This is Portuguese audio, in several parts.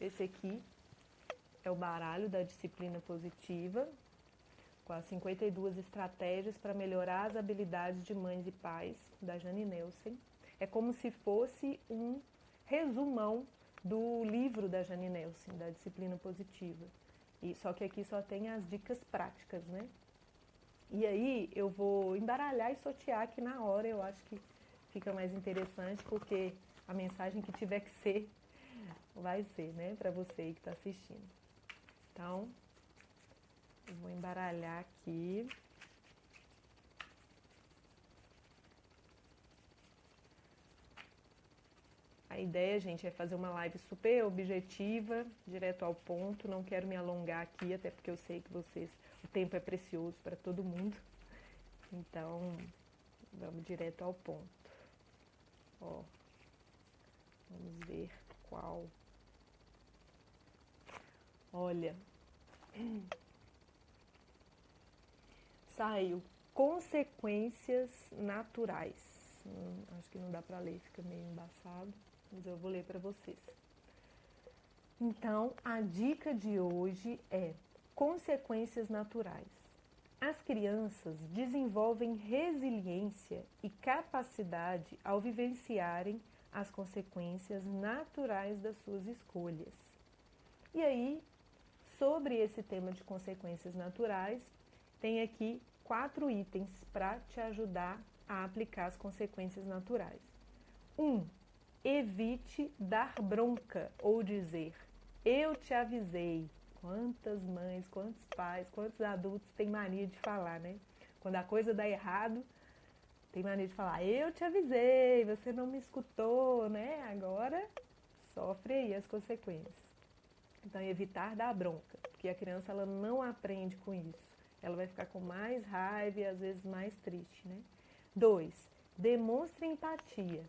Esse aqui é o baralho da disciplina positiva, com as 52 estratégias para melhorar as habilidades de mães e pais, da Jane Nelsen. É como se fosse um resumão do livro da Jane Nelsen, da disciplina positiva. Só que aqui só tem as dicas práticas, né? E aí eu vou embaralhar e sortear aqui na hora, eu acho que fica mais interessante, porque a mensagem que tiver que ser, vai ser, né, para você aí que está assistindo. Então, eu vou embaralhar aqui. A ideia, gente, é fazer uma live super objetiva, direto ao ponto. Não quero me alongar aqui, até porque eu sei que o tempo é precioso para todo mundo. Então, vamos direto ao ponto. Ó, vamos ver qual. Olha, saiu consequências naturais. Acho que não dá para ler, fica meio embaçado, mas eu vou ler para vocês. Então, a dica de hoje é consequências naturais. As crianças desenvolvem resiliência e capacidade ao vivenciarem as consequências naturais das suas escolhas. E aí, sobre esse tema de consequências naturais, tem aqui 4 itens para te ajudar a aplicar as consequências naturais. 1. Evite dar bronca ou dizer, eu te avisei. Quantas mães, quantos pais, quantos adultos têm mania de falar, né? Quando a coisa dá errado, tem mania de falar, eu te avisei, você não me escutou, né? Agora sofre aí as consequências. Então, evitar dar bronca, porque a criança ela não aprende com isso. Ela vai ficar com mais raiva e às vezes mais triste, né? 2. Demonstre empatia.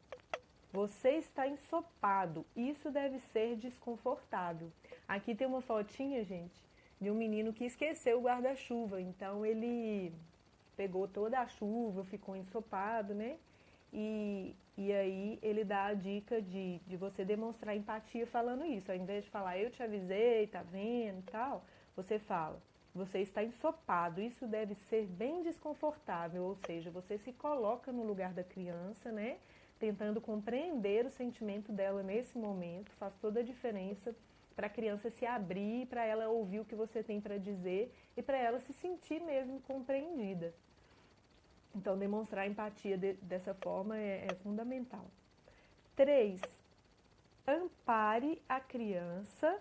Você está ensopado, isso deve ser desconfortável. Aqui tem uma fotinha, gente, de um menino que esqueceu o guarda-chuva. Então ele pegou toda a chuva, ficou ensopado, né? E aí ele dá a dica de você demonstrar empatia falando isso. Ao invés de falar, eu te avisei, tá vendo e tal, você fala, você está ensopado, isso deve ser bem desconfortável. Ou seja, você se coloca no lugar da criança, né? Tentando compreender o sentimento dela nesse momento, faz toda a diferença para a criança se abrir, para ela ouvir o que você tem para dizer e para ela se sentir mesmo compreendida. Então, demonstrar empatia dessa forma é fundamental. 3. Ampare a criança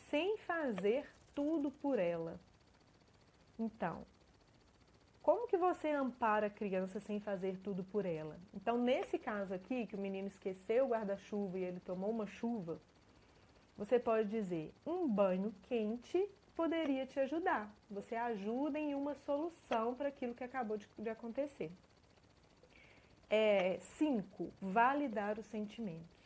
sem fazer tudo por ela. Então, como que você ampara a criança sem fazer tudo por ela? Então, nesse caso aqui, que o menino esqueceu o guarda-chuva e ele tomou uma chuva, você pode dizer, um banho quente poderia te ajudar. Você ajuda em uma solução para aquilo que acabou de acontecer. 5. Validar os sentimentos.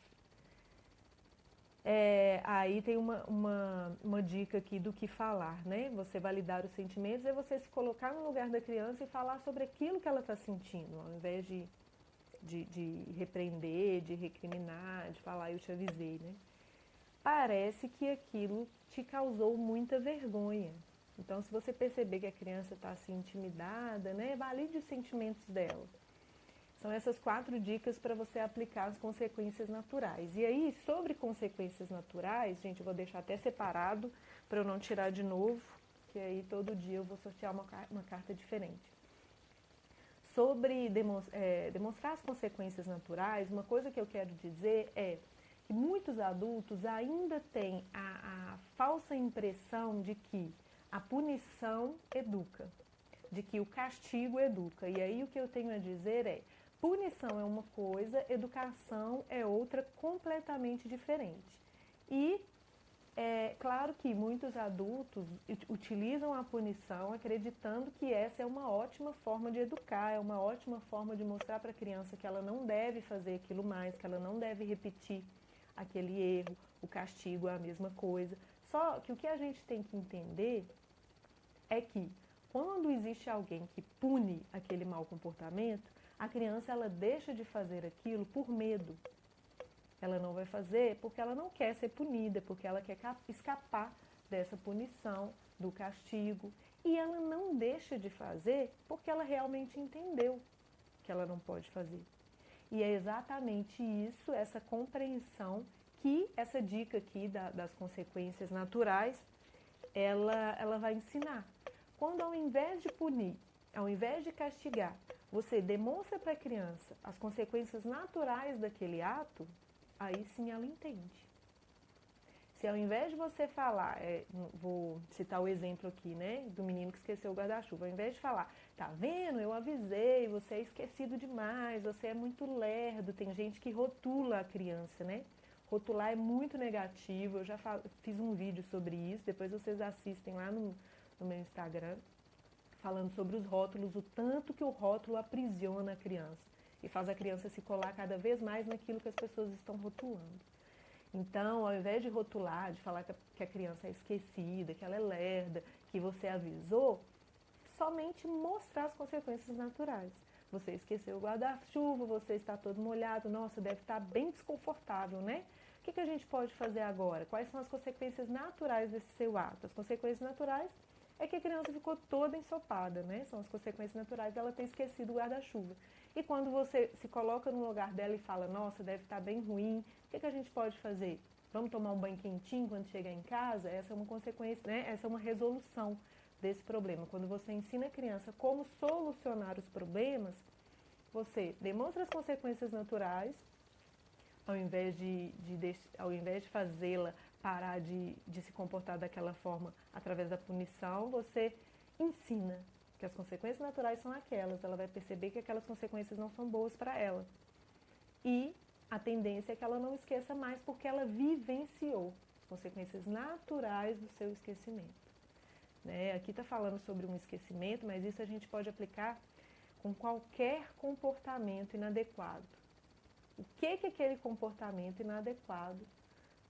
Aí tem uma dica aqui do que falar, né? Você validar os sentimentos é você se colocar no lugar da criança e falar sobre aquilo que ela está sentindo, ao invés de repreender, de recriminar, de falar eu te avisei, né? Parece que aquilo te causou muita vergonha. Então, se você perceber que a criança está assim intimidada, né? Valide os sentimentos dela. São essas 4 dicas para você aplicar as consequências naturais. E aí, sobre consequências naturais, gente, eu vou deixar até separado para eu não tirar de novo, que aí todo dia eu vou sortear uma carta diferente. Sobre demonstrar as consequências naturais, uma coisa que eu quero dizer é que muitos adultos ainda têm a falsa impressão de que a punição educa, de que o castigo educa. E aí o que eu tenho a dizer é, punição é uma coisa, educação é outra completamente diferente. E é claro que muitos adultos utilizam a punição acreditando que essa é uma ótima forma de educar, é uma ótima forma de mostrar para a criança que ela não deve fazer aquilo mais, que ela não deve repetir aquele erro, o castigo é a mesma coisa. Só que o que a gente tem que entender é que quando existe alguém que pune aquele mau comportamento, a criança ela deixa de fazer aquilo por medo. Ela não vai fazer porque ela não quer ser punida, porque ela quer escapar dessa punição, do castigo. E ela não deixa de fazer porque ela realmente entendeu que ela não pode fazer. E é exatamente isso, essa compreensão, que essa dica aqui das consequências naturais, ela vai ensinar. Quando ao invés de punir, ao invés de castigar, você demonstra para a criança as consequências naturais daquele ato, aí sim ela entende. Se ao invés de você falar, vou citar o exemplo aqui, né, do menino que esqueceu o guarda-chuva, ao invés de falar, tá vendo, eu avisei, você é esquecido demais, você é muito lerdo, tem gente que rotula a criança, né? Rotular é muito negativo, eu já fiz um vídeo sobre isso, depois vocês assistem lá no meu Instagram, falando sobre os rótulos, o tanto que o rótulo aprisiona a criança e faz a criança se colar cada vez mais naquilo que as pessoas estão rotulando. Então, ao invés de rotular, de falar que a criança é esquecida, que ela é lerda, que você avisou, somente mostrar as consequências naturais. Você esqueceu o guarda-chuva, você está todo molhado, nossa, deve estar bem desconfortável, né? O que a gente pode fazer agora? Quais são as consequências naturais desse seu ato? As consequências naturais é que a criança ficou toda ensopada, né? São as consequências naturais dela ter esquecido o guarda-chuva. E quando você se coloca no lugar dela e fala, nossa, deve estar bem ruim, o que a gente pode fazer? Vamos tomar um banho quentinho quando chegar em casa? Essa é uma consequência, né? Essa é uma resolução desse problema. Quando você ensina a criança como solucionar os problemas, você demonstra as consequências naturais, ao invés de fazê-la parar de se comportar daquela forma através da punição, você ensina que as consequências naturais são aquelas. Ela vai perceber que aquelas consequências não são boas para ela. E a tendência é que ela não esqueça mais porque ela vivenciou as consequências naturais do seu esquecimento. Né? Aqui está falando sobre um esquecimento, mas isso a gente pode aplicar com qualquer comportamento inadequado. O que aquele comportamento inadequado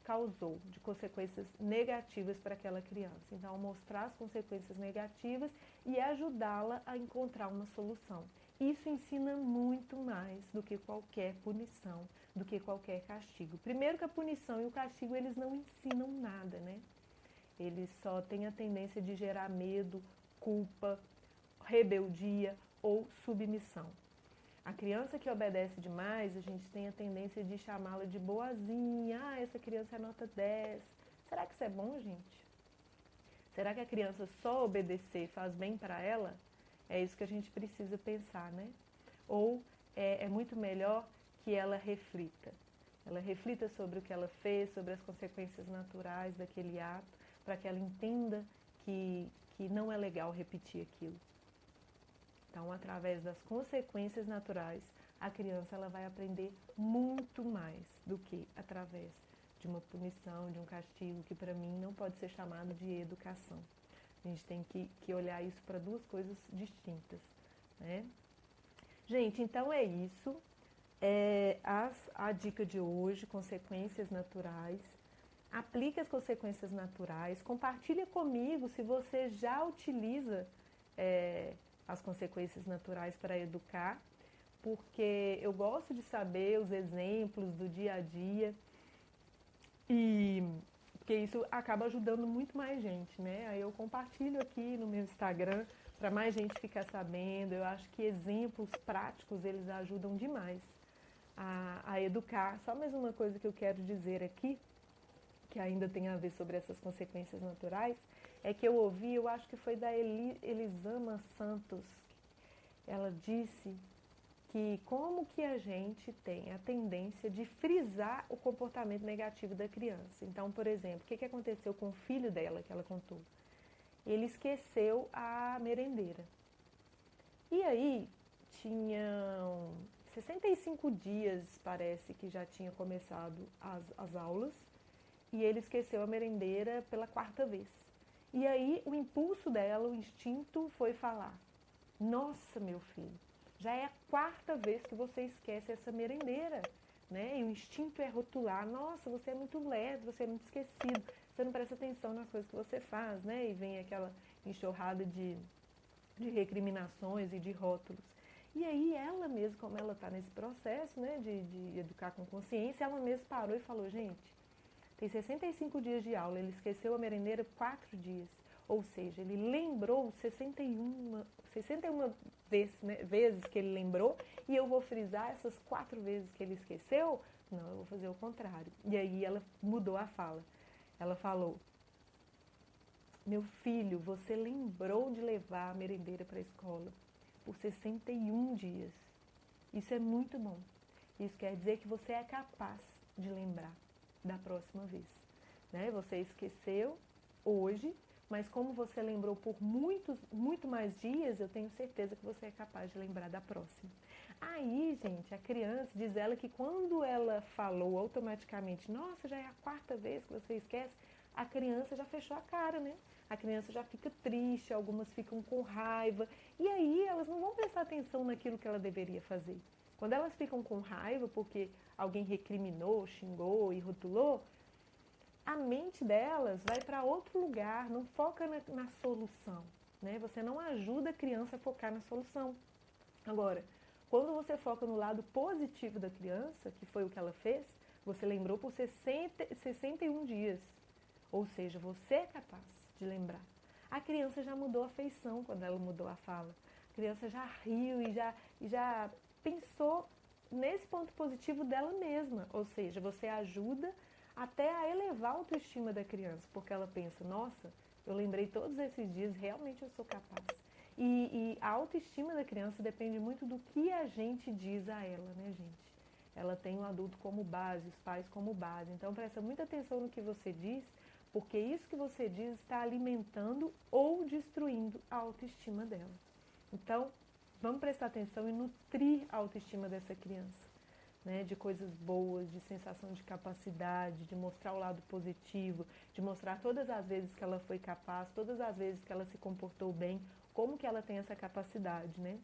causou de consequências negativas para aquela criança? Então, mostrar as consequências negativas e ajudá-la a encontrar uma solução. Isso ensina muito mais do que qualquer punição, do que qualquer castigo. Primeiro que a punição e o castigo, eles não ensinam nada, né? Eles só têm a tendência de gerar medo, culpa, rebeldia ou submissão. A criança que obedece demais, a gente tem a tendência de chamá-la de boazinha. Ah, essa criança é nota 10. Será que isso é bom, gente? Será que a criança só obedecer faz bem para ela? É isso que a gente precisa pensar, né? Ou é muito melhor que ela reflita. Ela reflita sobre o que ela fez, sobre as consequências naturais daquele ato, para que ela entenda que não é legal repetir aquilo. Então, através das consequências naturais, a criança ela vai aprender muito mais do que através de uma punição, de um castigo, que para mim não pode ser chamado de educação. A gente tem que olhar isso para duas coisas distintas, né? Gente, então é isso. A dica de hoje, consequências naturais. Aplique as consequências naturais. Compartilhe comigo se você já utiliza as consequências naturais para educar, porque eu gosto de saber os exemplos do dia a dia e porque isso acaba ajudando muito mais gente, né? Aí eu compartilho aqui no meu Instagram para mais gente ficar sabendo. Eu acho que exemplos práticos, eles ajudam demais a educar. Só mais uma coisa que eu quero dizer aqui, que ainda tem a ver sobre essas consequências naturais, é que eu ouvi, eu acho que foi da Elisama Santos, ela disse que como que a gente tem a tendência de frisar o comportamento negativo da criança. Então, por exemplo, o que aconteceu com o filho dela, que ela contou? Ele esqueceu a merendeira. E aí, tinham 65 dias, parece, que já tinha começado as aulas, e ele esqueceu a merendeira pela quarta vez. E aí, o impulso dela, o instinto, foi falar: nossa, meu filho, já é a quarta vez que você esquece essa merendeira, né? E o instinto é rotular: nossa, você é muito lerdo, você é muito esquecido, você não presta atenção nas coisas que você faz, né? E vem aquela enxurrada de recriminações e de rótulos. E aí ela mesma, como ela está nesse processo, né, de educar com consciência, ela mesma parou e falou, gente, tem 65 dias de aula, ele esqueceu a merendeira 4 dias. Ou seja, ele lembrou 61 vezes que ele lembrou, e eu vou frisar essas 4 vezes que ele esqueceu? Não, eu vou fazer o contrário. E aí ela mudou a fala. Ela falou, meu filho, você lembrou de levar a merendeira para a escola por 61 dias. Isso é muito bom. Isso quer dizer que você é capaz de lembrar da próxima vez. Né? Você esqueceu hoje, mas como você lembrou por muito mais dias, eu tenho certeza que você é capaz de lembrar da próxima. Aí, gente, a criança, diz ela que quando ela falou automaticamente, nossa, já é a 4ª vez que você esquece, a criança já fechou a cara, né? A criança já fica triste, algumas ficam com raiva, e aí elas não vão prestar atenção naquilo que ela deveria fazer. Quando elas ficam com raiva porque alguém recriminou, xingou e rotulou, a mente delas vai para outro lugar, não foca na solução. Né? Você não ajuda a criança a focar na solução. Agora, quando você foca no lado positivo da criança, que foi o que ela fez, você lembrou por 61 dias. Ou seja, você é capaz de lembrar. A criança já mudou a feição quando ela mudou a fala. A criança já riu e já pensou nesse ponto positivo dela mesma. Ou seja, você ajuda até a elevar a autoestima da criança, porque ela pensa, nossa, eu lembrei todos esses dias, realmente eu sou capaz. E a autoestima da criança depende muito do que a gente diz a ela, né, gente? Ela tem o adulto como base, os pais como base. Então, presta muita atenção no que você diz, porque isso que você diz está alimentando ou destruindo a autoestima dela. Então, vamos prestar atenção e nutrir a autoestima dessa criança. Né, de coisas boas, de sensação de capacidade, de mostrar o lado positivo, de mostrar todas as vezes que ela foi capaz, todas as vezes que ela se comportou bem, como que ela tem essa capacidade, né?